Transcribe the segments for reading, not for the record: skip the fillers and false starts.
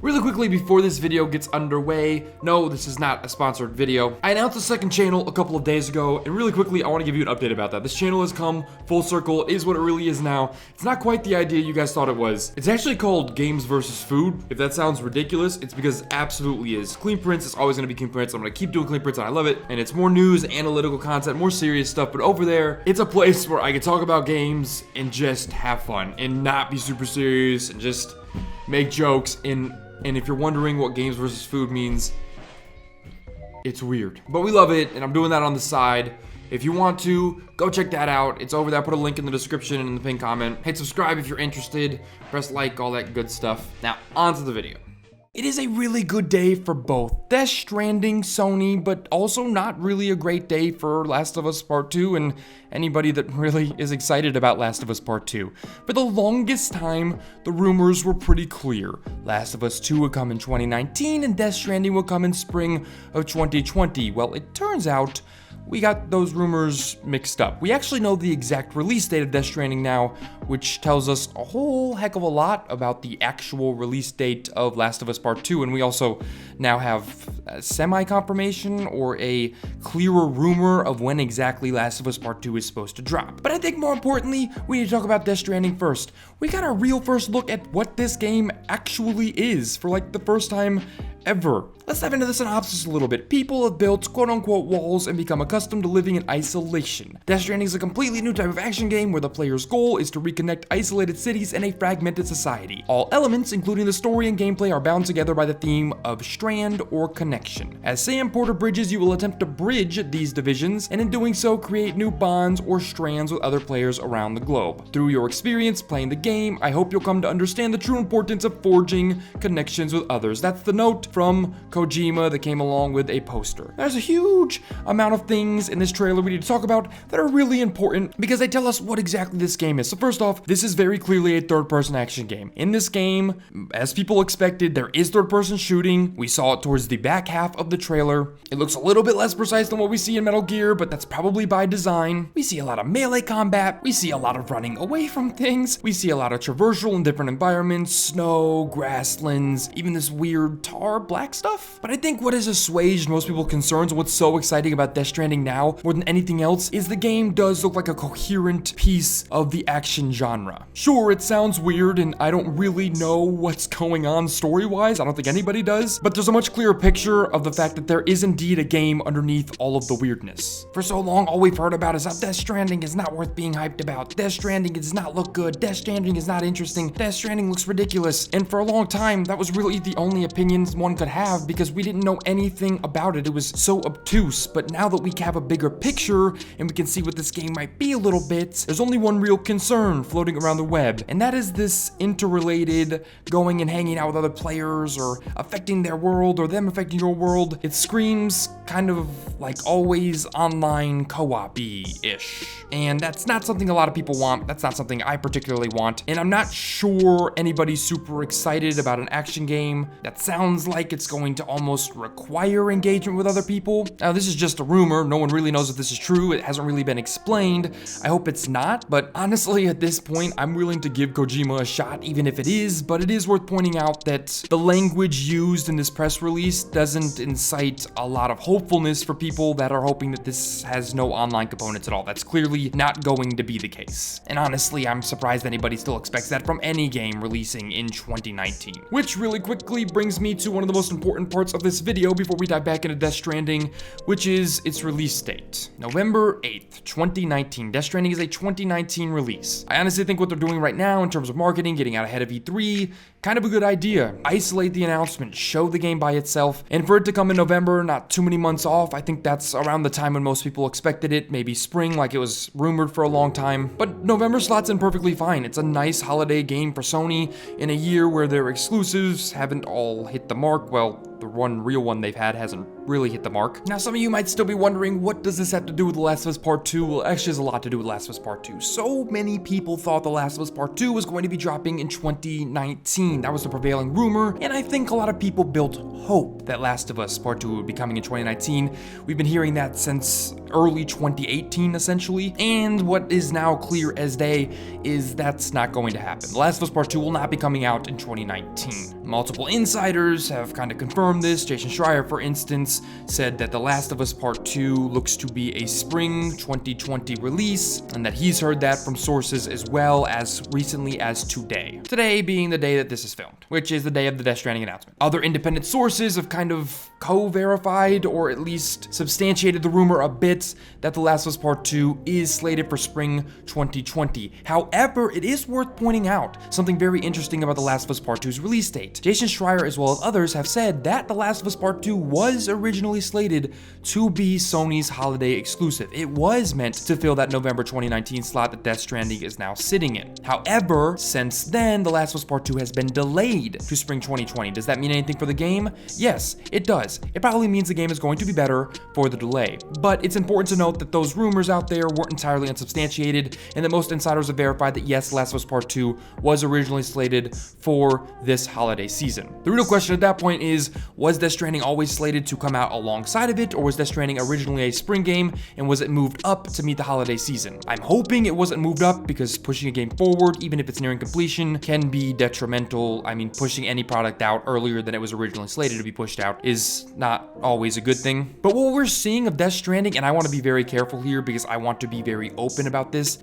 Really quickly before this video gets underway, no, this is not a sponsored video. I announced a second channel a couple of days ago, and really quickly, I want to give you an update about that. This channel has come full circle. It is what it really is now. It's not quite the idea you guys thought it was. It's actually called Games versus Food. If that sounds ridiculous, it's because it absolutely is. Clean Prints is always going to be Clean Prints. I'm going to keep doing Clean Prints, and I love it. And it's more news, analytical content, more serious stuff. But over there, it's a place where I can talk about games and just have fun and not be super serious and just make jokes. And if you're wondering what Games versus Food means, it's weird. But we love it, and I'm doing that on the side. If you want to, go check that out. It's over there. I put a link in the description and in the pinned comment. Hit subscribe if you're interested. Press like, all that good stuff. Now, on to the video. It is a really good day for both Death Stranding, Sony, but also not really a great day for Last of Us Part 2 and anybody that really is excited about Last of Us Part 2. For the longest time, the rumors were pretty clear. Last of Us 2 would come in 2019 and Death Stranding would come in spring of 2020. Well, it turns out we got those rumors mixed up. We actually know the exact release date of Death Stranding now, which tells us a whole heck of a lot about the actual release date of Last of Us Part 2, and we also now have a semi-confirmation or a clearer rumor of when exactly Last of Us Part 2 is supposed to drop. But I think more importantly, we need to talk about Death Stranding first. We got a real first look at what this game actually is for like the first time ever. Let's dive into the synopsis a little bit. People have built quote-unquote walls and become accustomed to living in isolation. Death Stranding is a completely new type of action game where the player's goal is to reconnect isolated cities in a fragmented society. All elements, including the story and gameplay, are bound together by the theme of strand or connection. As Sam Porter bridges, you will attempt to bridge these divisions, and in doing so, create new bonds or strands with other players around the globe. Through your experience playing the game, I hope you'll come to understand the true importance of forging connections with others. That's the note from Kojima that came along with a poster. There's a huge amount of things in this trailer we need to talk about that are really important because they tell us what exactly this game is. So first off, this is very clearly a third-person action game. In this game, as people expected, there is third-person shooting. We saw it towards the back half of the trailer. It looks a little bit less precise than what we see in Metal Gear, but that's probably by design. We see a lot of melee combat. We see a lot of running away from things. We see a lot of traversal in different environments, snow, grasslands, even this weird tar black stuff. But I think what has assuaged most people's concerns and what's so exciting about Death Stranding now, more than anything else, is the game does look like a coherent piece of the action genre. Sure, it sounds weird and I don't really know what's going on story-wise, I don't think anybody does, but there's a much clearer picture of the fact that there is indeed a game underneath all of the weirdness. For so long, all we've heard about is how Death Stranding is not worth being hyped about. Death Stranding does not look good. Death Stranding is not interesting. Death Stranding looks ridiculous. And for a long time, that was really the only opinions one could have because we didn't know anything about it. It was so obtuse. But now that we have a bigger picture and we can see what this game might be a little bit, there's only one real concern floating around the web, and that is this interrelated going and hanging out with other players or affecting their world or them affecting your world. It screams kind of like always online co-op-y-ish. And that's not something a lot of people want. That's not something I particularly want. And I'm not sure anybody's super excited about an action game that sounds like it's going to almost require engagement with other people. Now, this is just a rumor. No one really knows if this is true. It hasn't really been explained. I hope it's not. But honestly, at this point, I'm willing to give Kojima a shot, even if it is. But it is worth pointing out that the language used in this press release doesn't incite a lot of hopefulness for people that are hoping that this has no online components at all. That's clearly not going to be the case. And honestly, I'm surprised anybody still expects that from any game releasing in 2019. Which really quickly brings me to one of the most important parts of this video before we dive back into Death Stranding, which is its release date. November 8th, 2019. Death Stranding is a 2019 release. I honestly think what they're doing right now in terms of marketing, getting out ahead of E3, kind of a good idea. Isolate the announcement, show the game by itself, and for it to come in November, not too many months off, I think that's around the time when most people expected it, maybe spring like it was rumored for a long time. But November slots in perfectly fine. It's a nice holiday game for Sony in a year where their exclusives haven't all hit the mark. Well, the one real one they've had hasn't really hit the mark. Now, some of you might still be wondering, what does this have to do with The Last of Us Part 2? Well, actually, there's a lot to do with The Last of Us Part 2. So many people thought The Last of Us Part 2 was going to be dropping in 2019. That was the prevailing rumor, and I think a lot of people built hope that Last of Us Part 2 would be coming in 2019. We've been hearing that since early 2018, essentially, and what is now clear as day is that's not going to happen. The Last of Us Part 2 will not be coming out in 2019. Multiple insiders have kind of confirmed this. Jason Schreier, for instance, said that The Last of Us Part 2 looks to be a spring 2020 release, and that he's heard that from sources as well as recently as today. Today being the day that this is filmed, which is the day of the Death Stranding announcement. Other independent sources have kind of co-verified or at least substantiated the rumor a bit that The Last of Us Part 2 is slated for spring 2020. However, it is worth pointing out something very interesting about The Last of Us Part 2's release date. Jason Schreier as well as others have said that The Last of Us Part 2 was originally slated to be Sony's holiday exclusive. It was meant to fill that November 2019 slot that Death Stranding is now sitting in. However, since then, The Last of Us Part 2 has been delayed to spring 2020. Does that mean anything for the game? Yes, it does. It probably means the game is going to be better for the delay. But it's important to note that those rumors out there weren't entirely unsubstantiated, and that most insiders have verified that yes, The Last of Us Part 2 was originally slated for this holiday season. The real question at that point is, was Death Stranding always slated to come out alongside of it, or was Death Stranding originally a spring game, and was it moved up to meet the holiday season? I'm hoping it wasn't moved up, because pushing a game forward, even if it's nearing completion, can be detrimental. I mean, pushing any product out earlier than it was originally slated to be pushed out is not always a good thing. But what we're seeing of Death Stranding, and I want to be very careful here because I want to be very open about this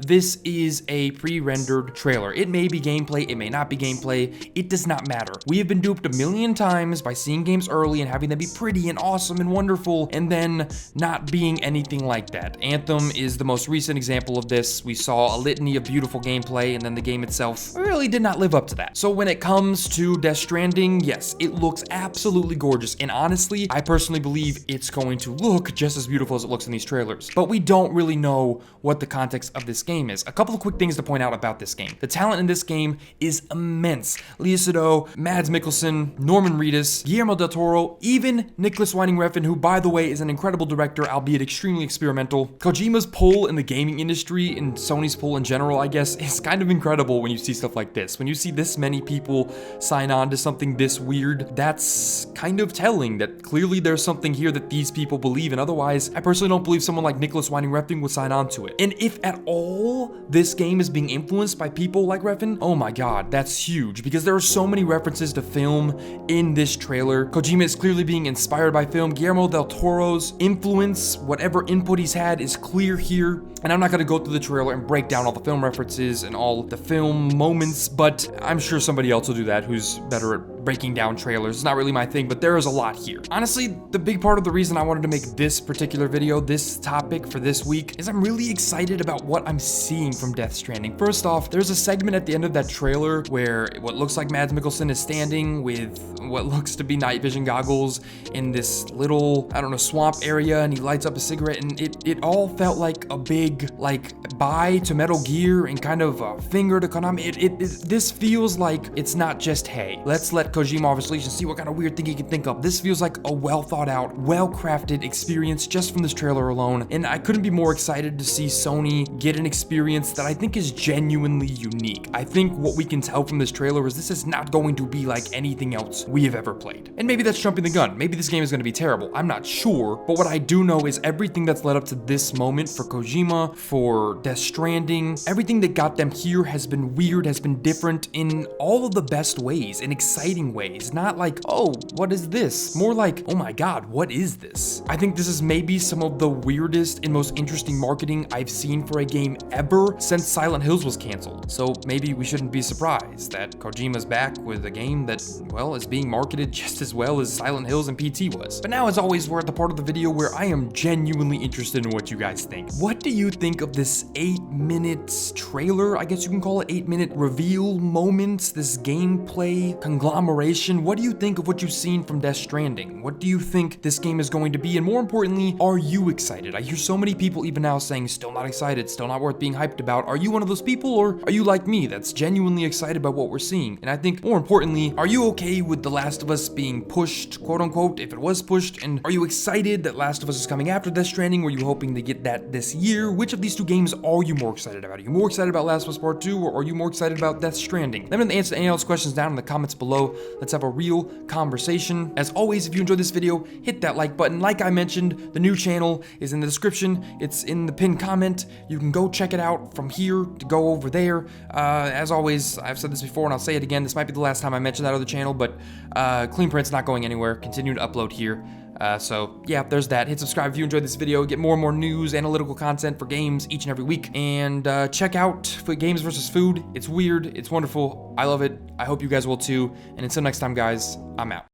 is a pre-rendered trailer. It may be gameplay, it may not be gameplay, it does not matter. We have been duped a million times by seeing games early and having them be pretty and awesome and wonderful, and then not being anything like that. Anthem is the most recent example of this. We saw a litany of beautiful gameplay, and then the game itself really did not live up to that. So when it comes to Death Stranding, yes, it looks absolutely gorgeous, and honestly, I personally believe it's going to look just as beautiful as it looks in these trailers. But we don't really know what the context of this game is. A couple of quick things to point out about this game. The talent in this game is immense. Léa Seydoux, Mads Mikkelsen, Norman Reedus, Guillermo del Toro, even Nicholas Winding Refn, who by the way is an incredible director, albeit extremely experimental. Kojima's pull in the gaming industry, and Sony's pull in general, I guess, is kind of incredible when you see stuff like this. When you see this many people sign on to something this weird, that's kind of telling that clearly there's something here that these people believe in. Otherwise, I personally don't believe someone like Nicholas Winding Refn would sign on to it. And if at all this game is being influenced by people like Refn, oh my god, that's huge, because there are so many references to film in this trailer. Kojima is clearly being inspired by film. Guillermo del Toro's influence, whatever input he's had, is clear here. And I'm not going to go through the trailer and break down all the film references and all the film moments, but I'm sure somebody else will do that who's better at breaking down trailers. It's not really my thing, but there is a lot here. Honestly, the big part of the reason I wanted to make this particular video, this topic for this week, is I'm really excited about what I'm seeing from Death Stranding. First off, there's a segment at the end of that trailer where what looks like Mads Mikkelsen is standing with what looks to be night vision goggles in this little, I don't know, swamp area, and he lights up a cigarette, and it all felt like a big, like, bye to Metal Gear and kind of a finger to Konami. This feels like it's not just, hey, let's let Kojima off his leash and see what kind of weird thing he can think of. This feels like a well thought out, well crafted experience just from this trailer alone, and I couldn't be more excited to see Sony get an experience that I think is genuinely unique. I think what we can tell from this trailer is this is not going to be like anything else we have ever played. And maybe that's jumping the gun. Maybe this game is going to be terrible. I'm not sure, but what I do know is everything that's led up to this moment for Kojima, for Death Stranding, everything that got them here has been weird, has been different in all of the best ways, in exciting ways. Not like, oh, what is this? More like, oh my god, what is this? I think this is maybe some of the weirdest and most interesting marketing I've seen for a game ever since Silent Hills was canceled. So maybe we shouldn't be surprised that Kojima's back with a game that, well, is being marketed just as well as Silent Hills and PT was. But now, as always, we're at the part of the video where I am genuinely interested in what you guys think. What do you think of this 8-minute trailer? I guess you can call it 8-minute reveal moments, this gameplay conglomeration. What do you think of what you've seen from Death Stranding? What do you think this game is going to be? And more importantly, are you excited? I hear so many people even now saying, still not excited, still not worth being hyped about. Are you one of those people, or are you like me that's genuinely excited by what we're seeing? And I think more importantly, are you okay with The Last of Us being pushed, quote unquote, if it was pushed? And are you excited that Last of Us is coming after Death Stranding? Were you hoping to get that this year? Which of these two games are you more excited about? Are you more excited about Last of Us Part 2, or are you more excited about Death Stranding? Let me know the answer to any of those questions down in the comments below. Let's have a real conversation. As always, if you enjoyed this video, hit that like button. Like I mentioned, the new channel is in the description. It's in the pinned comment. You can go check it out from here to go over there. As always, I've said this before and I'll say it again. This might be the last time I mention that other channel, but Clean Print's not going anywhere. Continue to upload here. So yeah, there's that. Hit subscribe if you enjoyed this video. Get more and more news, analytical content for games each and every week. And check out Games vs. Food. It's weird. It's wonderful. I love it. I hope you guys will too. And until next time, guys, I'm out.